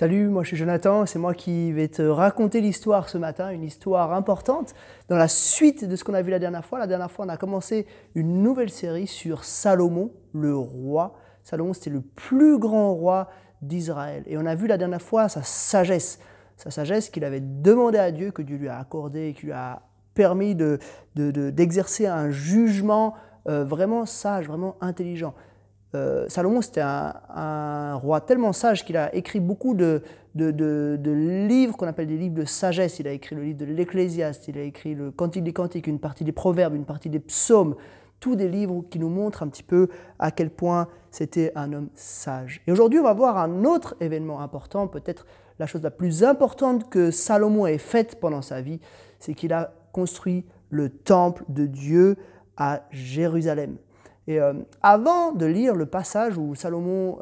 Salut, moi je suis Jonathan, c'est moi qui vais te raconter l'histoire ce matin, une histoire importante dans la suite de ce qu'on a vu la dernière fois. La dernière fois, on a commencé une nouvelle série sur Salomon, le roi. Salomon, c'était le plus grand roi d'Israël. Et on a vu la dernière fois sa sagesse qu'il avait demandé à Dieu, que Dieu lui a accordé et qui lui a permis d'exercer un jugement vraiment sage, vraiment intelligent. Salomon, c'était un roi tellement sage qu'il a écrit beaucoup de livres qu'on appelle des livres de sagesse. Il a écrit le livre de l'Ecclésiaste, il a écrit le Cantique des Cantiques, une partie des Proverbes, une partie des Psaumes, tous des livres qui nous montrent un petit peu à quel point c'était un homme sage. Et aujourd'hui, on va voir un autre événement important, peut-être la chose la plus importante que Salomon ait faite pendant sa vie, c'est qu'il a construit le temple de Dieu à Jérusalem. Et avant de lire le passage où Salomon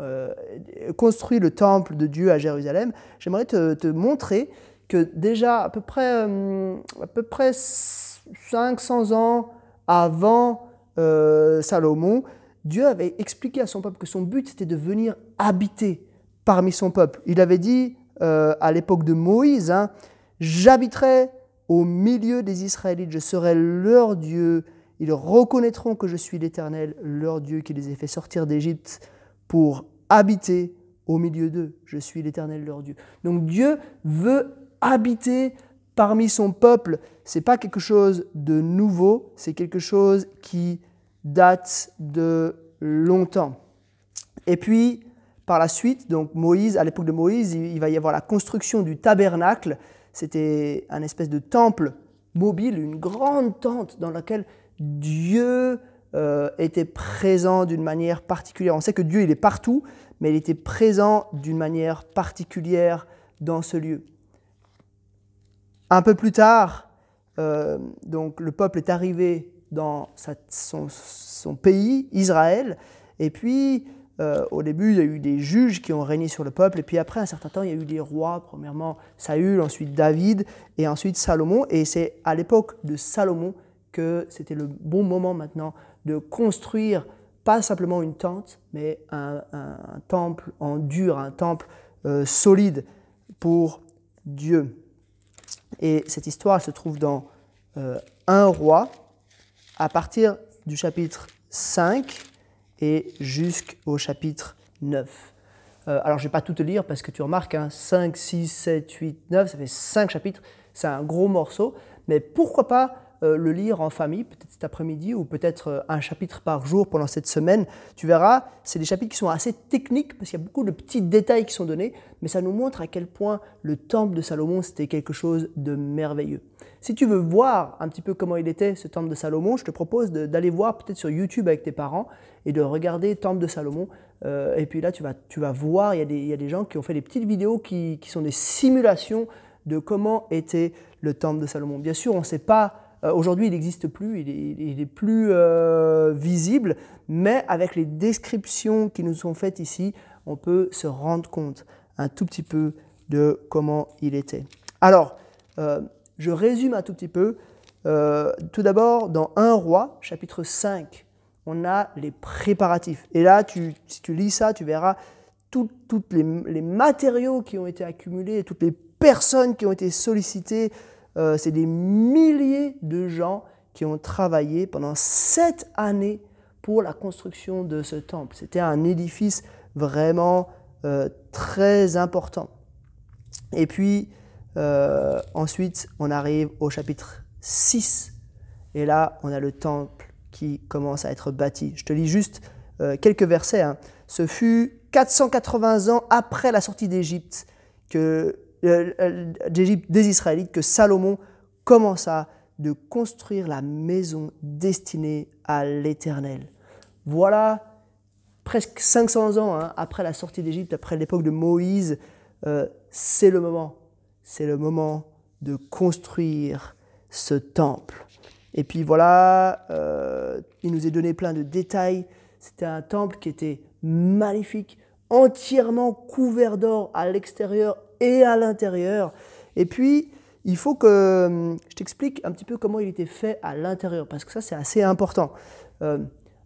construit le temple de Dieu à Jérusalem, j'aimerais te montrer que déjà à peu près 500 ans avant Salomon, Dieu avait expliqué à son peuple que son but c'était de venir habiter parmi son peuple. Il avait dit à l'époque de Moïse, j'habiterai au milieu des Israélites, je serai leur Dieu. Ils reconnaîtront que je suis l'Éternel, leur Dieu, qui les ai fait sortir d'Égypte pour habiter au milieu d'eux. Je suis l'Éternel, leur Dieu. Donc Dieu veut habiter parmi son peuple. Ce n'est pas quelque chose de nouveau, c'est quelque chose qui date de longtemps. Et puis, par la suite, donc Moïse, à l'époque de Moïse, il va y avoir la construction du tabernacle. C'était un espèce de temple mobile, une grande tente dans laquelle Dieu était présent d'une manière particulière. On sait que Dieu, il est partout, mais il était présent d'une manière particulière dans ce lieu. Un peu plus tard, donc le peuple est arrivé dans son pays, Israël, et puis au début, il y a eu des juges qui ont régné sur le peuple, et puis après un certain temps, il y a eu des rois, premièrement Saül, ensuite David, et ensuite Salomon, et c'est à l'époque de Salomon que c'était le bon moment maintenant de construire pas simplement une tente, mais un temple en dur, un temple solide pour Dieu. Et cette histoire se trouve dans 1 Roi, à partir du chapitre 5 et jusqu'au chapitre 9. Alors je ne vais pas tout te lire parce que tu remarques, 5, 6, 7, 8, 9, ça fait 5 chapitres, c'est un gros morceau, mais pourquoi pas le lire en famille, peut-être cet après-midi ou peut-être un chapitre par jour pendant cette semaine. Tu verras, c'est des chapitres qui sont assez techniques parce qu'il y a beaucoup de petits détails qui sont donnés, mais ça nous montre à quel point le temple de Salomon, c'était quelque chose de merveilleux. Si tu veux voir un petit peu comment il était, ce temple de Salomon, je te propose d'aller voir peut-être sur YouTube avec tes parents et de regarder Temple de Salomon. Et puis là, tu vas voir, il y a des gens qui ont fait des petites vidéos qui sont des simulations de comment était le temple de Salomon. Bien sûr, on ne sait pas. Aujourd'hui, il n'existe plus, il est plus visible, mais avec les descriptions qui nous sont faites ici, on peut se rendre compte un tout petit peu de comment il était. Alors, je résume un tout petit peu. Tout d'abord, dans 1 Roi, chapitre 5, on a les préparatifs. Et là, si tu lis ça, tu verras tous les matériaux qui ont été accumulés, toutes les personnes qui ont été sollicitées. C'est des milliers de gens qui ont travaillé pendant 7 années pour la construction de ce temple. C'était un édifice vraiment très important. Et puis, ensuite, on arrive au chapitre 6. Et là, on a le temple qui commence à être bâti. Je te lis juste quelques versets. Ce fut 480 ans après la sortie d'Égypte des Israélites que Salomon commença de construire la maison destinée à l'Éternel. Voilà, presque 500 ans après la sortie d'Égypte, après l'époque de Moïse, c'est le moment de construire ce temple. Et puis voilà, il nous est donné plein de détails. C'était un temple qui était magnifique, entièrement couvert d'or à l'extérieur et à l'intérieur. Et puis, il faut que je t'explique un petit peu comment il était fait à l'intérieur, parce que ça, c'est assez important.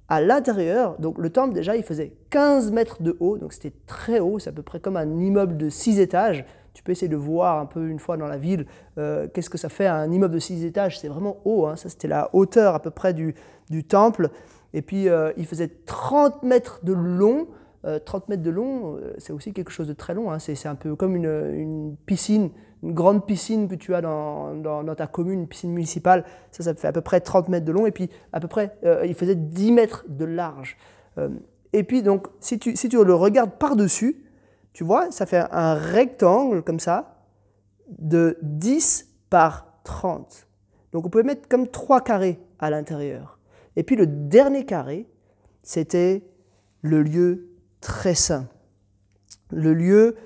À l'intérieur, donc le temple déjà, il faisait 15 mètres de haut, donc c'était très haut, c'est à peu près comme un immeuble de 6 étages. Tu peux essayer de voir un peu une fois dans la ville qu'est-ce que ça fait un immeuble de 6 étages, c'est vraiment haut, hein. Ça c'était la hauteur à peu près du temple. Et puis il faisait 30 mètres de long. 30 mètres de long, c'est aussi quelque chose de très long, hein. C'est un peu comme une piscine, une grande piscine que tu as dans ta commune, une piscine municipale. Ça fait à peu près 30 mètres de long, et puis à peu près, il faisait 10 mètres de large. Et puis donc, si tu le regardes par-dessus, tu vois, ça fait un rectangle comme ça, de 10 par 30. Donc on pouvait mettre comme 3 carrés à l'intérieur. Et puis le dernier carré, c'était le lieu très saint. Le lieu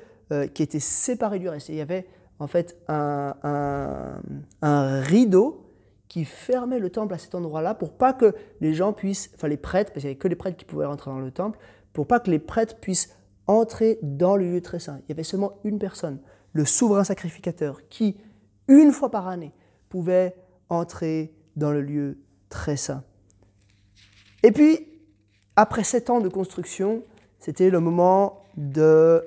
qui était séparé du reste. Et il y avait en fait un rideau qui fermait le temple à cet endroit-là pour pas que les gens puissent, enfin les prêtres, parce qu'il n'y avait que les prêtres qui pouvaient rentrer dans le temple, pour pas que les prêtres puissent entrer dans le lieu très saint. Il y avait seulement une personne, le souverain sacrificateur, qui, une fois par année, pouvait entrer dans le lieu très saint. Et puis, après 7 ans de construction, c'était le moment de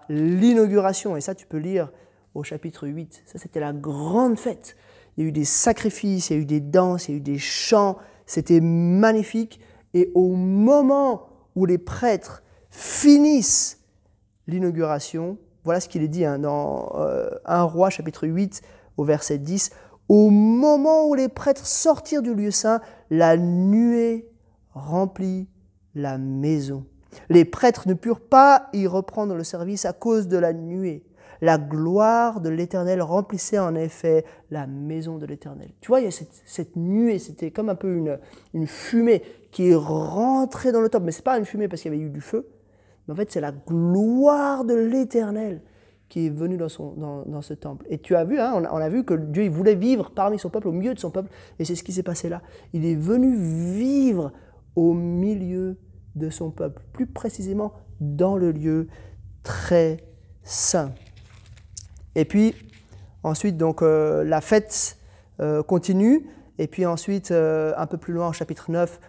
l'inauguration. Et ça, tu peux lire au chapitre 8. Ça, c'était la grande fête. Il y a eu des sacrifices, il y a eu des danses, il y a eu des chants. C'était magnifique. Et au moment où les prêtres finissent l'inauguration, voilà ce qu'il est dit dans 1 Roi, chapitre 8, au verset 10. Au moment où les prêtres sortirent du lieu saint, la nuée remplit la maison. Les prêtres ne purent pas y reprendre le service à cause de la nuée. La gloire de l'Éternel remplissait en effet la maison de l'Éternel. Tu vois, il y a cette nuée, c'était comme un peu une fumée qui est rentrée dans le temple. Mais ce n'est pas une fumée parce qu'il y avait eu du feu. Mais en fait, c'est la gloire de l'Éternel qui est venue dans ce temple. Et tu as vu, on a vu que Dieu il voulait vivre parmi son peuple, au milieu de son peuple. Et c'est ce qui s'est passé là. Il est venu vivre au milieu de son peuple, plus précisément dans le lieu très saint. Et puis, ensuite, donc, la fête continue. Et puis ensuite, un peu plus loin, au chapitre 9,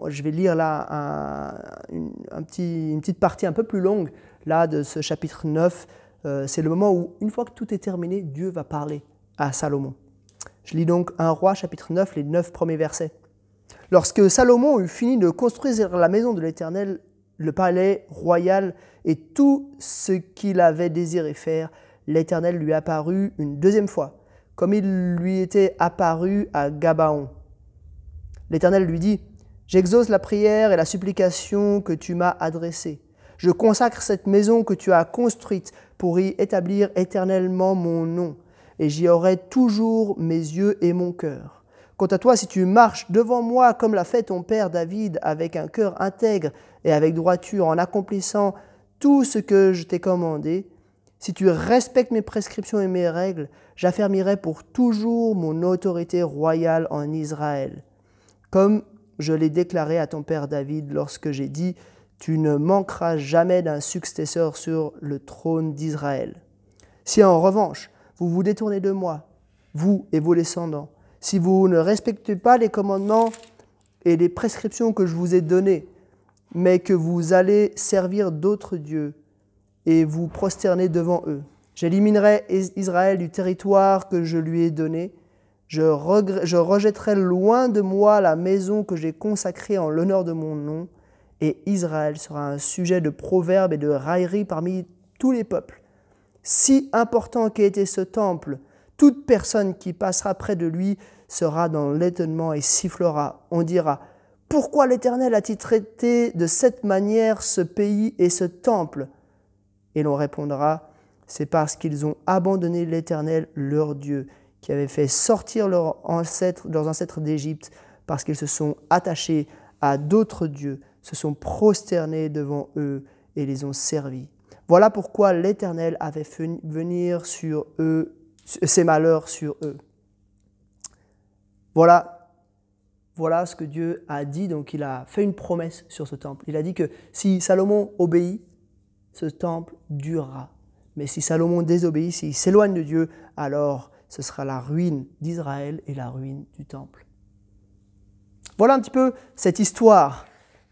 je vais lire là une petite partie un peu plus longue là, de ce chapitre 9. C'est le moment où, une fois que tout est terminé, Dieu va parler à Salomon. Je lis donc 1 Roi, chapitre 9, les 9 premiers versets. Lorsque Salomon eut fini de construire la maison de l'Éternel, le palais royal et tout ce qu'il avait désiré faire, l'Éternel lui apparut une deuxième fois, comme il lui était apparu à Gabaon. L'Éternel lui dit, « J'exauce la prière et la supplication que tu m'as adressée. Je consacre cette maison que tu as construite pour y établir éternellement mon nom, et j'y aurai toujours mes yeux et mon cœur. Quant à toi, si tu marches devant moi comme l'a fait ton père David, avec un cœur intègre et avec droiture, en accomplissant tout ce que je t'ai commandé, si tu respectes mes prescriptions et mes règles, j'affermirai pour toujours mon autorité royale en Israël. Comme je l'ai déclaré à ton père David lorsque j'ai dit « Tu ne manqueras jamais d'un successeur sur le trône d'Israël. » Si en revanche, vous vous détournez de moi, vous et vos descendants, si vous ne respectez pas les commandements et les prescriptions que je vous ai données, mais que vous allez servir d'autres dieux et vous prosterner devant eux, j'éliminerai Israël du territoire que je lui ai donné. Je rejetterai loin de moi la maison que j'ai consacrée en l'honneur de mon nom, et Israël sera un sujet de proverbes et de railleries parmi tous les peuples. Si important qu'ait été ce temple, toute personne qui passera près de lui sera dans l'étonnement et sifflera. On dira, « Pourquoi l'Éternel a-t-il traité de cette manière ce pays et ce temple ?» Et l'on répondra, « C'est parce qu'ils ont abandonné l'Éternel, leur Dieu, qui avait fait sortir leurs ancêtres d'Égypte, parce qu'ils se sont attachés à d'autres dieux, se sont prosternés devant eux et les ont servis. Voilà pourquoi l'Éternel avait fait venir sur eux ses malheurs sur eux. » Voilà ce que Dieu a dit. Donc il a fait une promesse sur ce temple. Il a dit que si Salomon obéit, ce temple durera. Mais si Salomon désobéit, s'il s'éloigne de Dieu, alors ce sera la ruine d'Israël et la ruine du temple. Voilà un petit peu cette histoire.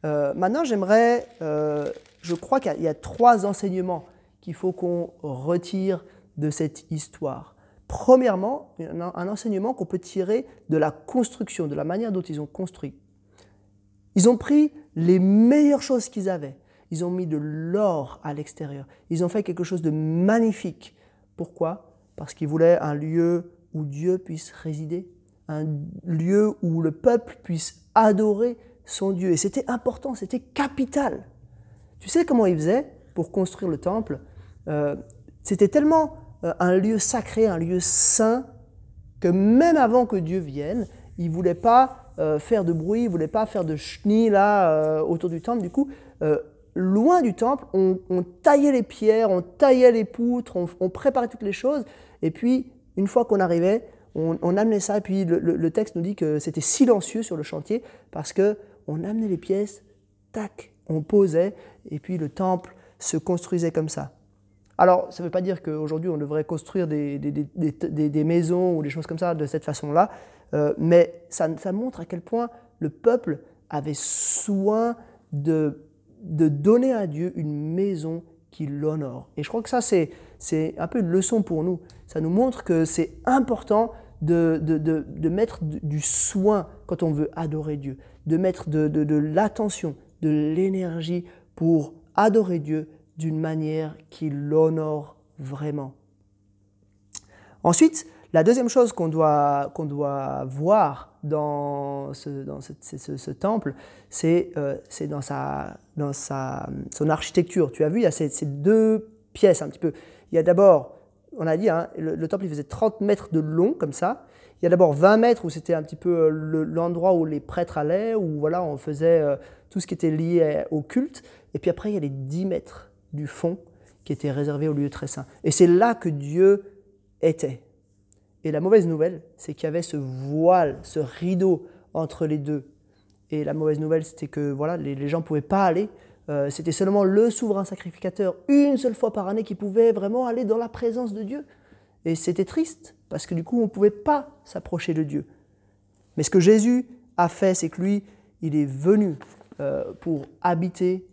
Maintenant, je crois qu'il y a 3 enseignements qu'il faut qu'on retire de cette histoire. Premièrement, un enseignement qu'on peut tirer de la construction, de la manière dont ils ont construit. Ils ont pris les meilleures choses qu'ils avaient. Ils ont mis de l'or à l'extérieur. Ils ont fait quelque chose de magnifique. Pourquoi? Parce qu'ils voulaient un lieu où Dieu puisse résider, un lieu où le peuple puisse adorer son Dieu. Et c'était important, c'était capital. Tu sais comment ils faisaient pour construire le temple? C'était tellement un lieu sacré, un lieu saint, que même avant que Dieu vienne, ils ne voulaient pas faire de bruit, ils ne voulaient pas faire de chenilles là, autour du temple. Du coup, loin du temple, on taillait les pierres, on taillait les poutres, on préparait toutes les choses. Et puis, une fois qu'on arrivait, on amenait ça. Et puis, le texte nous dit que c'était silencieux sur le chantier parce qu'on amenait les pièces, tac, on posait, et puis le temple se construisait comme ça. Alors, ça ne veut pas dire qu'aujourd'hui, on devrait construire des maisons ou des choses comme ça de cette façon-là, mais ça montre à quel point le peuple avait soin de donner à Dieu une maison qui l'honore. Et je crois que ça, c'est un peu une leçon pour nous. Ça nous montre que c'est important de mettre du soin quand on veut adorer Dieu, de mettre de l'attention, de l'énergie pour adorer Dieu d'une manière qui l'honore vraiment. Ensuite, la deuxième chose qu'on doit voir dans ce temple, c'est dans son architecture. Tu as vu, il y a ces 2 pièces un petit peu. Il y a d'abord, on a dit, hein, le temple il faisait 30 mètres de long, comme ça. Il y a d'abord 20 mètres où c'était un petit peu l'endroit où les prêtres allaient, où voilà, on faisait tout ce qui était lié au culte. Et puis après, il y a les 10 mètres du fond qui étaient réservés au lieu très saint. Et c'est là que Dieu était. Et la mauvaise nouvelle, c'est qu'il y avait ce voile, ce rideau entre les deux. Et la mauvaise nouvelle, c'était que voilà, les gens ne pouvaient pas aller. C'était seulement le souverain sacrificateur, une seule fois par année, qui pouvait vraiment aller dans la présence de Dieu. Et c'était triste, parce que du coup, on ne pouvait pas s'approcher de Dieu. Mais ce que Jésus a fait, c'est que lui, il est venu pour habiter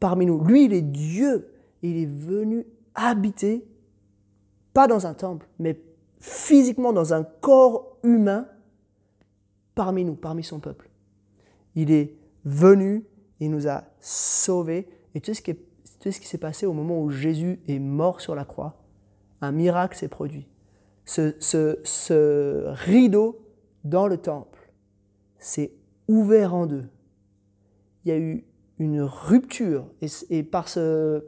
parmi nous. Lui, il est Dieu. Il est venu habiter, pas dans un temple, mais physiquement dans un corps humain, parmi nous, parmi son peuple. Il est venu, il nous a sauvés. Et tu sais ce qui s'est passé au moment où Jésus est mort sur la croix? Un miracle s'est produit. Ce rideau dans le temple s'est ouvert en 2. Il y a eu une rupture, et par ce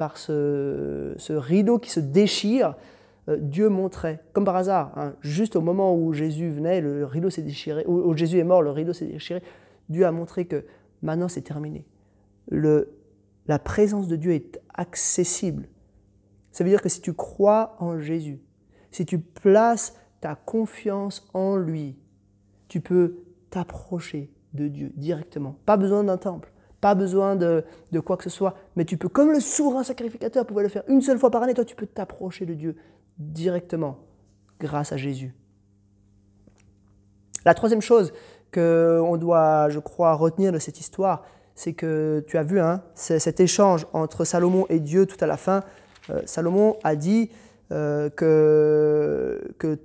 rideau qui se déchire, Dieu montrait, comme par hasard, hein, juste au moment où Jésus venait, le rideau s'est déchiré, où Jésus est mort, le rideau s'est déchiré. Dieu a montré que maintenant c'est terminé. La présence de Dieu est accessible. Ça veut dire que si tu crois en Jésus, si tu places ta confiance en lui, tu peux t'approcher de Dieu directement. Pas besoin d'un temple, pas besoin de quoi que ce soit, mais tu peux, comme le souverain sacrificateur pouvait le faire une seule fois par année, toi tu peux t'approcher de Dieu directement grâce à Jésus. La troisième chose qu'on doit, je crois, retenir de cette histoire, c'est que tu as vu cet échange entre Salomon et Dieu tout à la fin. Salomon a dit que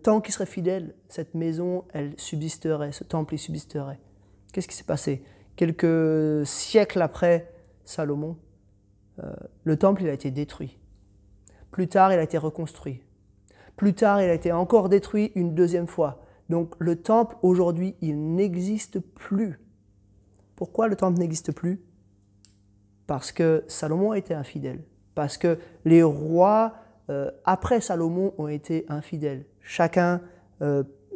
tant qu'il serait fidèle, cette maison, elle subsisterait, ce temple, il subsisterait. Qu'est-ce qui s'est passé? Quelques siècles après Salomon, le temple il a été détruit. Plus tard, il a été reconstruit. Plus tard, il a été encore détruit une deuxième fois. Donc le temple, aujourd'hui, il n'existe plus. Pourquoi le temple n'existe plus? Parce que Salomon a été infidèle. Parce que les rois, après Salomon, ont été infidèles. Chacun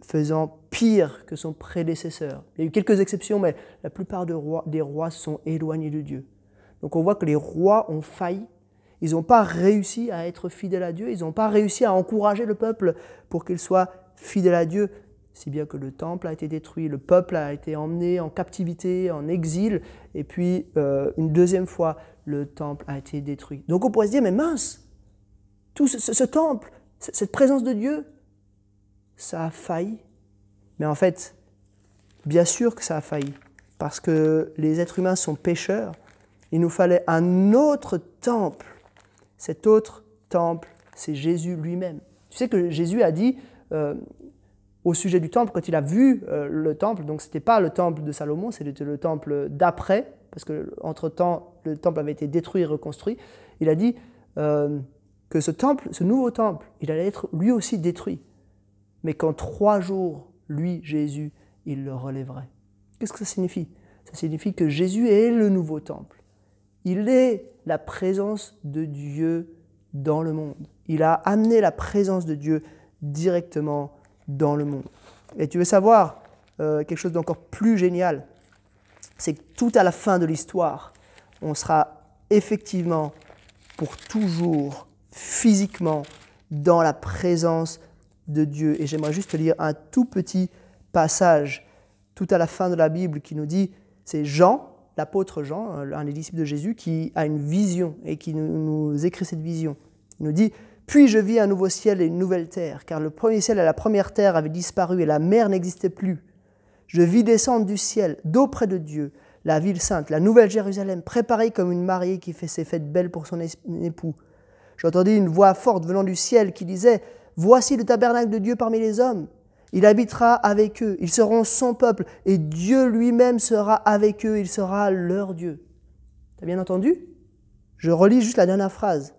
faisant pire que son prédécesseur. Il y a eu quelques exceptions, mais la plupart des rois se sont éloignés de Dieu. Donc on voit que les rois ont failli. Ils n'ont pas réussi à être fidèles à Dieu. Ils n'ont pas réussi à encourager le peuple pour qu'il soit fidèle à Dieu. Si bien que le temple a été détruit, le peuple a été emmené en captivité, en exil, et puis une deuxième fois, le temple a été détruit. Donc on pourrait se dire, mais mince, tout ce temple, cette présence de Dieu, ça a failli. Mais en fait, bien sûr que ça a failli, parce que les êtres humains sont pécheurs, il nous fallait un autre temple. Cet autre temple, c'est Jésus lui-même. Tu sais que Jésus a dit au sujet du temple, quand il a vu le temple, donc ce n'était pas le temple de Salomon, c'était le temple d'après, parce qu'entre-temps, le temple avait été détruit et reconstruit. Il a dit que ce temple, ce nouveau temple, il allait être lui aussi détruit. Mais qu'en 3 jours, lui, Jésus, il le relèverait. Qu'est-ce que ça signifie? Ça signifie que Jésus est le nouveau temple. Il est la présence de Dieu dans le monde. Il a amené la présence de Dieu directement dans le monde. Et tu veux savoir quelque chose d'encore plus génial, c'est que tout à la fin de l'histoire, on sera effectivement pour toujours, physiquement, dans la présence de Dieu. Et j'aimerais juste te lire un tout petit passage tout à la fin de la Bible qui nous dit, c'est Jean, l'apôtre Jean, un des disciples de Jésus, qui a une vision et qui nous écrit cette vision. Il nous dit « Puis je vis un nouveau ciel et une nouvelle terre, car le premier ciel et la première terre avaient disparu et la mer n'existait plus. Je vis descendre du ciel, d'auprès de Dieu, la ville sainte, la nouvelle Jérusalem, préparée comme une mariée qui fait ses fêtes belles pour son époux. J'entendis une voix forte venant du ciel qui disait « Voici le tabernacle de Dieu parmi les hommes. Il habitera avec eux, ils seront son peuple, et Dieu lui-même sera avec eux, il sera leur Dieu. » T'as bien entendu? Je relis juste la dernière phrase.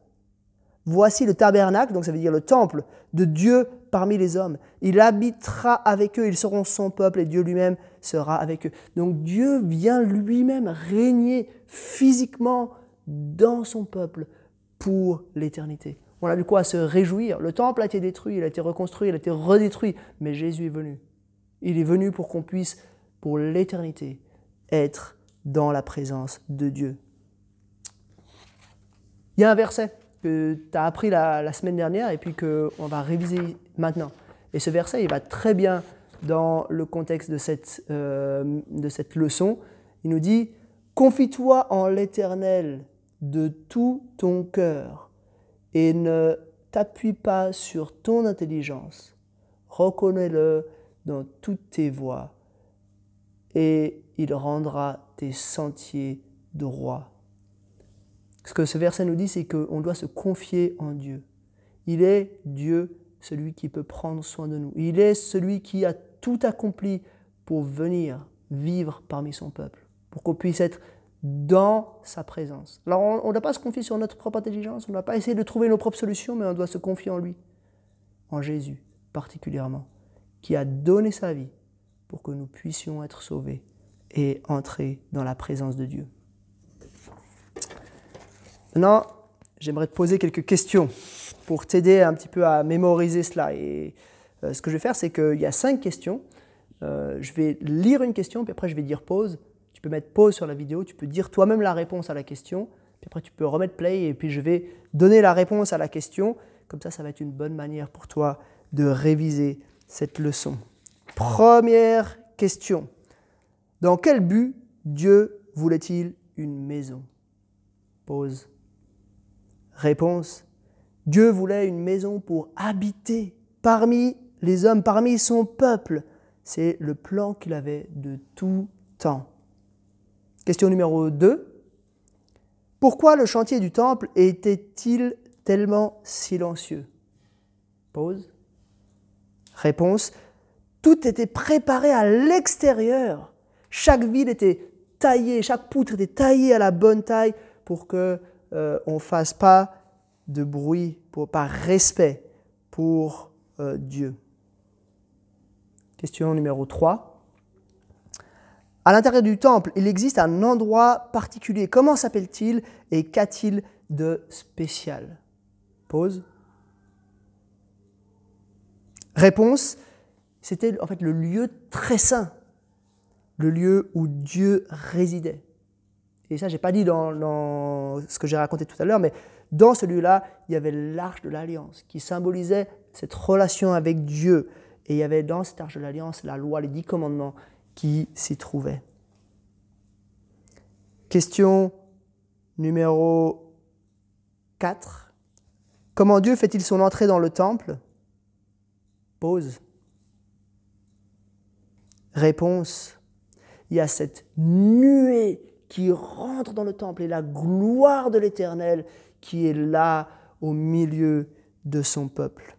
Voici le tabernacle, donc ça veut dire le temple de Dieu parmi les hommes. Il habitera avec eux, ils seront son peuple, et Dieu lui-même sera avec eux. Donc Dieu vient lui-même régner physiquement dans son peuple pour l'éternité. On a de quoi se réjouir. Le temple a été détruit, il a été reconstruit, il a été redétruit, mais Jésus est venu. Il est venu pour qu'on puisse, pour l'éternité, être dans la présence de Dieu. Il y a un verset que tu as appris la semaine dernière et puis qu'on va réviser maintenant. Et ce verset, il va très bien dans le contexte de cette leçon. Il nous dit « Confie-toi en l'Éternel de tout ton cœur. Et ne t'appuie pas sur ton intelligence. Reconnais-le dans toutes tes voies et il rendra tes sentiers droits. » Ce que ce verset nous dit, c'est qu'on doit se confier en Dieu. Il est Dieu, celui qui peut prendre soin de nous. Il est celui qui a tout accompli pour venir vivre parmi son peuple, pour qu'on puisse être dans sa présence. Alors on ne doit pas se confier sur notre propre intelligence, on ne doit pas essayer de trouver nos propres solutions, mais on doit se confier en lui, en Jésus particulièrement, qui a donné sa vie pour que nous puissions être sauvés et entrer dans la présence de Dieu. Maintenant, j'aimerais te poser quelques questions pour t'aider un petit peu à mémoriser cela. Et ce que je vais faire, c'est qu'il y a 5 questions. Je vais lire une question, puis après je vais dire pause. Tu peux mettre pause sur la vidéo, tu peux dire toi-même la réponse à la question, puis après tu peux remettre play et puis je vais donner la réponse à la question. Comme ça va être une bonne manière pour toi de réviser cette leçon. Première question. Dans quel but Dieu voulait-il une maison? Pause. Réponse. Dieu voulait une maison pour habiter parmi les hommes, parmi son peuple. C'est le plan qu'il avait de tout temps. Question numéro 2. Pourquoi le chantier du temple était-il tellement silencieux? Pause. Réponse. Tout était préparé à l'extérieur. Chaque ville était taillée, chaque poutre était taillée à la bonne taille pour qu'on ne fasse pas de bruit, par respect pour Dieu. Question numéro 3. À l'intérieur du temple, il existe un endroit particulier. Comment s'appelle-t-il et qu'a-t-il de spécial? Pause. Réponse. C'était en fait le lieu très saint, le lieu où Dieu résidait. Et ça, je n'ai pas dit dans ce que j'ai raconté tout à l'heure, mais dans ce lieu-là, il y avait l'arche de l'Alliance qui symbolisait cette relation avec Dieu. Et il y avait dans cette arche de l'Alliance la loi, les 10 commandements qui s'y trouvaient. Question numéro 4. Comment Dieu fait-il son entrée dans le temple? Pause. Réponse. il y a cette nuée qui rentre dans le temple et la gloire de l'Éternel qui est là au milieu de son peuple.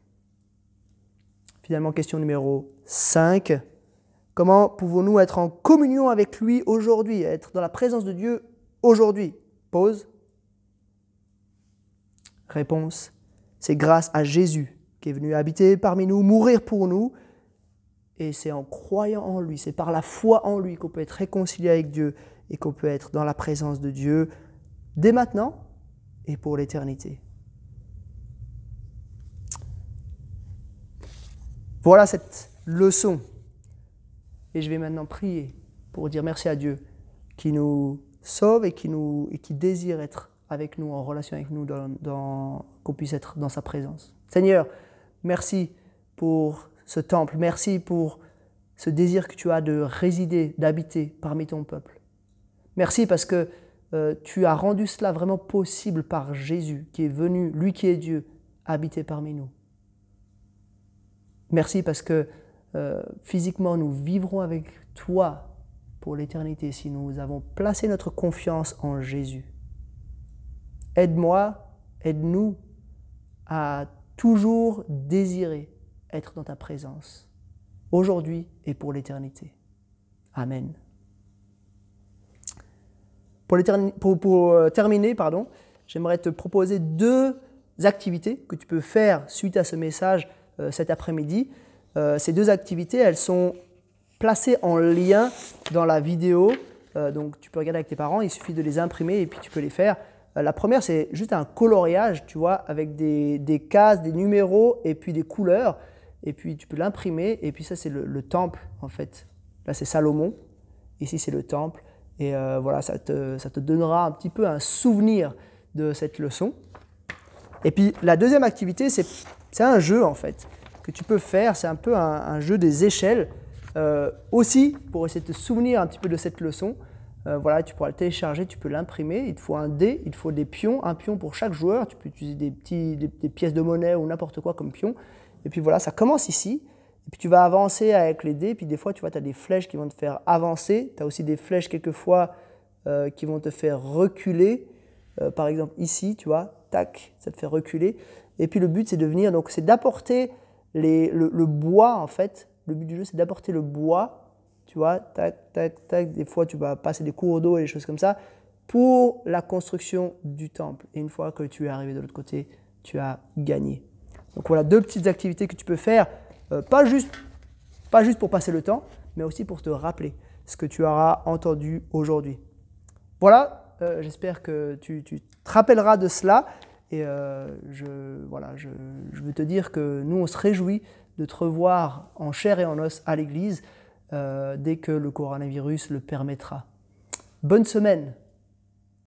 Finalement, question numéro 5. Comment pouvons-nous être en communion avec lui aujourd'hui, être dans la présence de Dieu aujourd'hui? Pause. Réponse, c'est grâce à Jésus qui est venu habiter parmi nous, mourir pour nous. Et c'est en croyant en lui, c'est par la foi en lui qu'on peut être réconcilié avec Dieu et qu'on peut être dans la présence de Dieu dès maintenant et pour l'éternité. Voilà cette leçon. Et je vais maintenant prier pour dire merci à Dieu qui nous sauve et qui désire être avec nous, en relation avec nous, qu'on puisse être dans sa présence. Seigneur, merci pour ce temple, merci pour ce désir que tu as de résider, d'habiter parmi ton peuple. Merci parce que tu as rendu cela vraiment possible par Jésus, qui est venu, lui qui est Dieu, habiter parmi nous. Merci parce que physiquement, nous vivrons avec toi pour l'éternité si nous avons placé notre confiance en Jésus. Aide-moi, aide-nous à toujours désirer être dans ta présence, aujourd'hui et pour l'éternité. Amen. Pour terminer, j'aimerais te proposer 2 activités que tu peux faire suite à ce message cet après-midi. Ces 2 activités, elles sont placées en lien dans la vidéo. Donc tu peux regarder avec tes parents, il suffit de les imprimer et puis tu peux les faire. La première, c'est juste un coloriage, tu vois, avec des cases, des numéros et puis des couleurs. Et puis tu peux l'imprimer. Et puis ça, c'est le temple, en fait. Là, c'est Salomon. Ici, c'est le temple. Et voilà, ça te donnera un petit peu un souvenir de cette leçon. Et puis la deuxième activité, c'est un jeu, en fait, que tu peux faire. C'est un peu un jeu des échelles. Aussi, pour essayer de te souvenir un petit peu de cette leçon. Voilà, tu pourras le télécharger, tu peux l'imprimer. Il te faut un dé, il te faut des pions, un pion pour chaque joueur. Tu peux utiliser des pièces de monnaie ou n'importe quoi comme pion. Et puis voilà, ça commence ici. Et puis tu vas avancer avec les dés. Puis des fois, tu vois, tu as des flèches qui vont te faire avancer. Tu as aussi des flèches quelquefois qui vont te faire reculer. Par exemple ici, tu vois, tac, ça te fait reculer. Et puis le but, c'est de venir, donc c'est d'apporter le bois en fait. Le but du jeu, c'est d'apporter le bois. Tu vois, tac, tac, tac, des fois tu vas passer des cours d'eau et des choses comme ça pour la construction du temple. Et une fois que tu es arrivé de l'autre côté, tu as gagné. Donc voilà 2 petites activités que tu peux faire, pas juste pour passer le temps, mais aussi pour te rappeler ce que tu auras entendu aujourd'hui. Voilà, j'espère que tu te rappelleras de cela. Et je veux te dire que nous, on se réjouit de te revoir en chair et en os à l'église dès que le coronavirus le permettra. Bonne semaine!